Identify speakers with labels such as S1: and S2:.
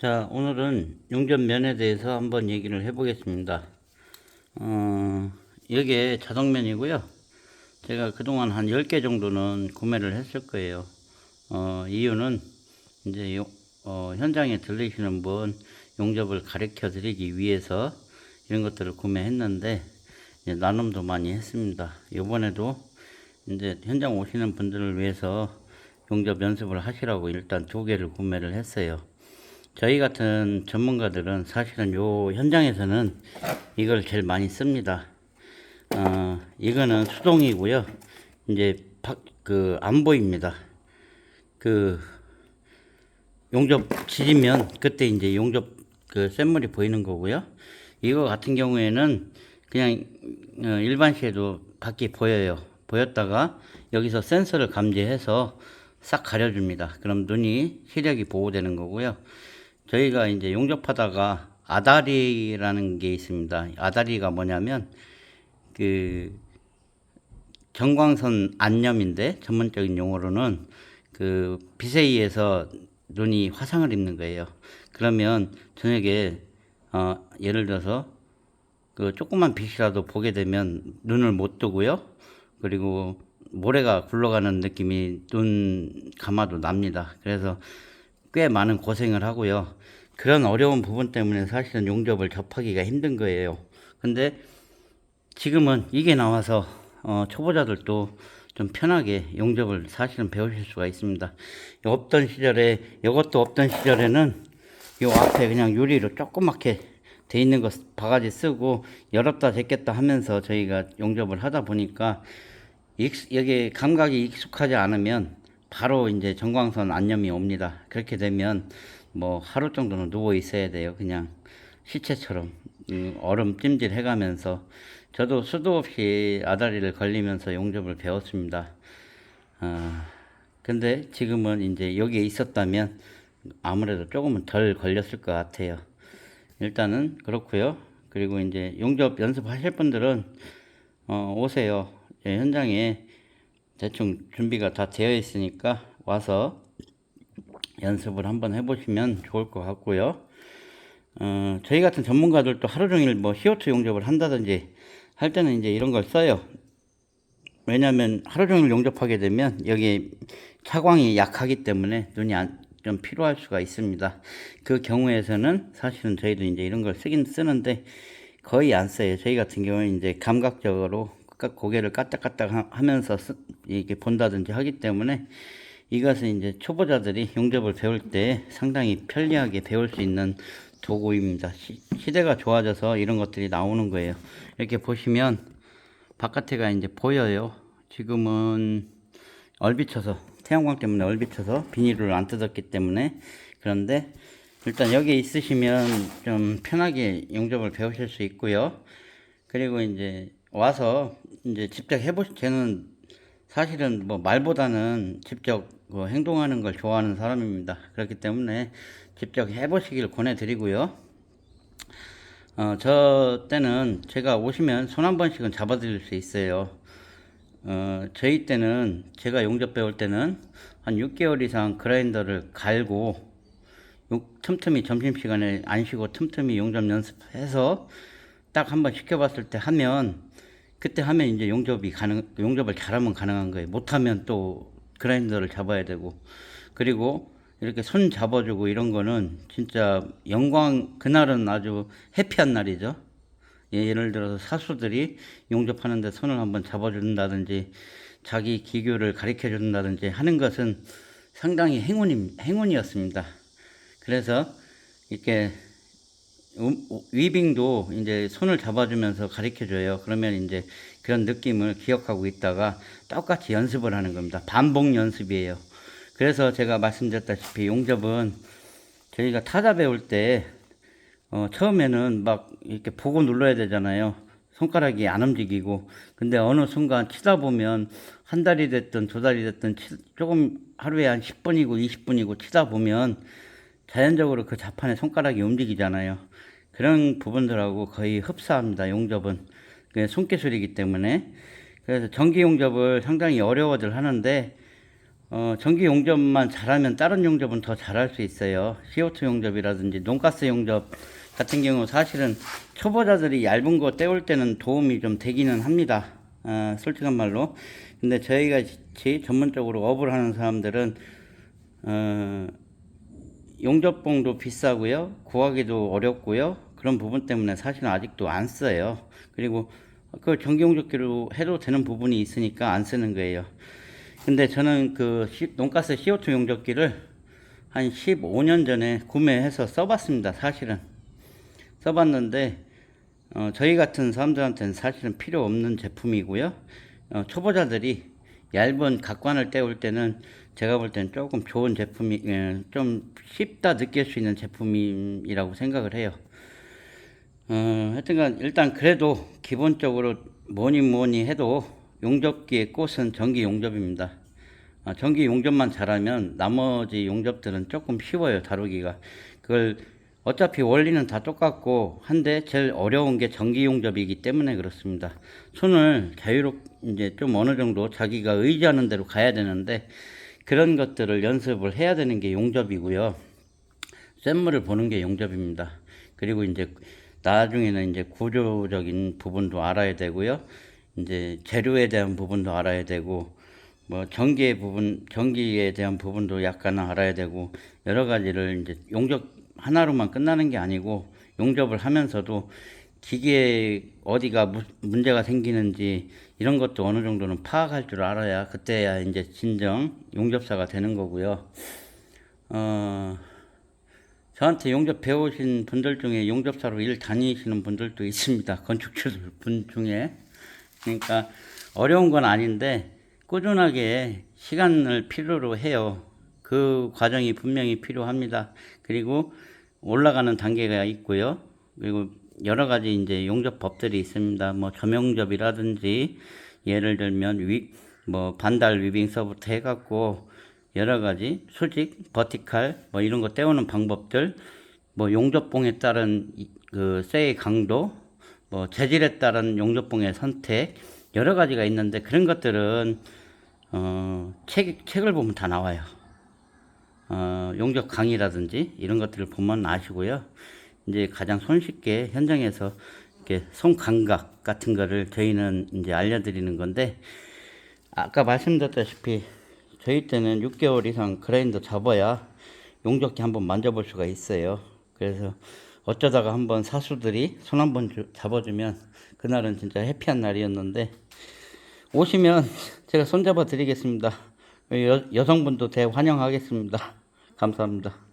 S1: 자, 오늘은 용접면에 대해서 한번 얘기를 해보겠습니다. 이게 자동면이고요. 제가 그동안 한 10개 정도는 구매를 했을 거예요. 이유는 이제 현장에 들리시는 분 용접을 가르쳐 드리기 위해서 이런 것들을 구매했는데, 이제 나눔도 많이 했습니다. 이번에도 이제 현장 오시는 분들을 위해서 용접 연습을 하시라고 일단 2개를 구매를 했어요. 저희 같은 전문가들은 사실은 요 현장에서는 이걸 제일 많이 씁니다. 이거는 수동이고요. 이제 안 보입니다. 그 용접 지지면 그때 이제 용접 샘물이 보이는 거고요. 이거 같은 경우에는 그냥 일반 시에도 밖이 보여요. 보였다가 여기서 센서를 감지해서 싹 가려줍니다. 그럼 눈이 시력이 보호되는 거고요. 저희가 이제 용접하다가 아다리라는 게 있습니다. 아다리가 뭐냐면 그 전광선 안염인데, 전문적인 용어로는 그 빛에 의해서 눈이 화상을 입는 거예요. 그러면 저녁에 예를 들어서 그 조그만 빛이라도 보게 되면 눈을 못 뜨고요. 그리고 모래가 굴러가는 느낌이 눈 감아도 납니다. 그래서 꽤 많은 고생을 하고요. 그런 어려운 부분 때문에 사실은 용접을 접하기가 힘든 거예요. 근데 지금은 이게 나와서 초보자들도 좀 편하게 용접을 사실은 배우실 수가 있습니다. 없던 시절에, 이것도 없던 시절에는 요 앞에 그냥 유리로 조그맣게 돼 있는 거 바가지 쓰고 열었다 닫겠다 하면서 저희가 용접을 하다 보니까 여기 감각이 익숙하지 않으면 바로 이제 전광선 안염이 옵니다. 그렇게 되면 뭐 하루 정도는 누워 있어야 돼요. 그냥 시체처럼 얼음 찜질 해가면서. 저도 수도 없이 아다리를 걸리면서 용접을 배웠습니다. 근데 지금은 이제 여기에 있었다면 아무래도 조금은 덜 걸렸을 것 같아요. 일단은 그렇고요. 그리고 이제 용접 연습하실 분들은 오세요. 현장에 대충 준비가 다 되어 있으니까 와서 연습을 한번 해보시면 좋을 것 같고요. 저희 같은 전문가들도 하루 종일 뭐 CO2 용접을 한다든지 할 때는 이제 이런 걸 써요. 왜냐하면 하루 종일 용접하게 되면 여기 차광이 약하기 때문에 눈이 좀 피로할 수가 있습니다. 그 경우에서는 사실은 저희도 이제 이런 걸 쓰긴 쓰는데 거의 안 써요. 저희 같은 경우는 이제 감각적으로 고개를 까딱까딱 하면서 이렇게 본다든지 하기 때문에 이것은 이제 초보자들이 용접을 배울 때 상당히 편리하게 배울 수 있는 도구입니다. 시대가 좋아져서 이런 것들이 나오는 거예요. 이렇게 보시면 바깥에가 이제 보여요. 지금은 얼비쳐서, 태양광 때문에 얼비쳐서 비닐을 안 뜯었기 때문에. 그런데 일단 여기 있으시면 좀 편하게 용접을 배우실 수 있고요. 그리고 이제 와서 이제 직접 저는 사실은 뭐 말보다는 직접 행동하는 걸 좋아하는 사람입니다. 그렇기 때문에 직접 해보시길 권해드리고요. 저 때는 제가 오시면 손 한 번씩은 잡아드릴 수 있어요. 저희 때는, 제가 용접 배울 때는 한 6개월 이상 그라인더를 갈고 틈틈이 점심시간에 안 쉬고 틈틈이 용접 연습해서 딱 한번 시켜봤을 때 하면, 그때 하면 이제 용접을 잘하면 가능한 거예요. 못하면 또 그라인더를 잡아야 되고. 그리고 이렇게 손 잡아주고 이런 거는 진짜 그날은 아주 해피한 날이죠. 예를 들어서 사수들이 용접하는데 손을 한번 잡아준다든지 자기 기교를 가르쳐 준다든지 하는 것은 상당히 행운이었습니다. 그래서 이렇게 위빙도 이제 손을 잡아주면서 가르쳐 줘요. 그러면 이제 그런 느낌을 기억하고 있다가 똑같이 연습을 하는 겁니다. 반복 연습이에요. 그래서 제가 말씀드렸다시피 용접은 저희가 타자 배울 때 처음에는 막 이렇게 보고 눌러야 되잖아요. 손가락이 안 움직이고. 근데 어느 순간 치다 보면 한 달이 됐든 2달이 됐든 조금 하루에 한 10분이고 20분이고 치다 보면 자연적으로 그 자판에 손가락이 움직이잖아요. 그런 부분들하고 거의 흡사합니다. 용접은 손기술이기 때문에. 그래서 전기 용접을 상당히 어려워들 하는데 전기 용접만 잘하면 다른 용접은 더 잘할 수 있어요. CO2 용접이라든지 논가스 용접 같은 경우 사실은 초보자들이 얇은 거 때울 때는 도움이 좀 되기는 합니다. 솔직한 말로. 근데 저희가 같이 전문적으로 업을 하는 사람들은 용접봉도 비싸고요. 구하기도 어렵고요. 그런 부분 때문에 사실은 아직도 안 써요. 그리고 그 전기 용접기로 해도 되는 부분이 있으니까 안 쓰는 거예요. 근데 저는 그 논가스 CO2 용접기를 한 15년 전에 구매해서 써봤습니다. 사실은 써봤는데 저희 같은 사람들한테는 사실은 필요 없는 제품이고요. 초보자들이 얇은 각관을 때울 때는 제가 볼 때는 조금 좋은 제품이 좀 쉽다 느낄 수 있는 제품이라고 생각을 해요. 하여튼간 일단 그래도 기본적으로 뭐니 해도 용접기의 꽃은 전기 용접입니다. 전기 용접만 잘하면 나머지 용접들은 조금 쉬워요, 다루기가. 그걸 어차피 원리는 다 똑같고 한데 제일 어려운 게 전기 용접이기 때문에 그렇습니다. 손을 이제 좀 어느 정도 자기가 의지하는 대로 가야 되는데 그런 것들을 연습을 해야 되는 게 용접이고요. 샘물을 보는 게 용접입니다. 그리고 이제 나중에는 이제 구조적인 부분도 알아야 되고요. 이제 재료에 대한 부분도 알아야 되고, 뭐 전기에 대한 부분도 약간 알아야 되고, 여러 가지를 이제 용접 하나로만 끝나는 게 아니고, 용접을 하면서도 기계에 어디가 문제가 생기는지 이런 것도 어느 정도는 파악할 줄 알아야 그때야 이제 진정 용접사가 되는 거고요. 저한테 용접 배우신 분들 중에 용접사로 일 다니시는 분들도 있습니다. 건축주 분 중에. 그러니까 어려운 건 아닌데 꾸준하게 시간을 필요로 해요. 그 과정이 분명히 필요합니다. 그리고 올라가는 단계가 있고요. 그리고 여러 가지 이제 용접법들이 있습니다. 뭐 점용접이라든지 예를 들면 뭐 반달 위빙서부터 해갖고 여러 가지 수직, 버티칼 뭐 이런 거 떼우는 방법들, 뭐 용접봉에 따른 그 쇠의 강도, 뭐 재질에 따른 용접봉의 선택 여러 가지가 있는데 그런 것들은 책을 보면 다 나와요. 용접 강의라든지 이런 것들을 보면 아시고요. 이제 가장 손쉽게 현장에서 이렇게 손 감각 같은 거를 저희는 이제 알려드리는 건데 아까 말씀드렸다시피 저희 때는 6개월 이상 그라인더 잡아야 용접기 한번 만져볼 수가 있어요. 그래서 어쩌다가 한번 사수들이 손 한번 잡아주면 그날은 진짜 해피한 날이었는데 오시면 제가 손잡아 드리겠습니다. 여성분도 대환영하겠습니다. 감사합니다.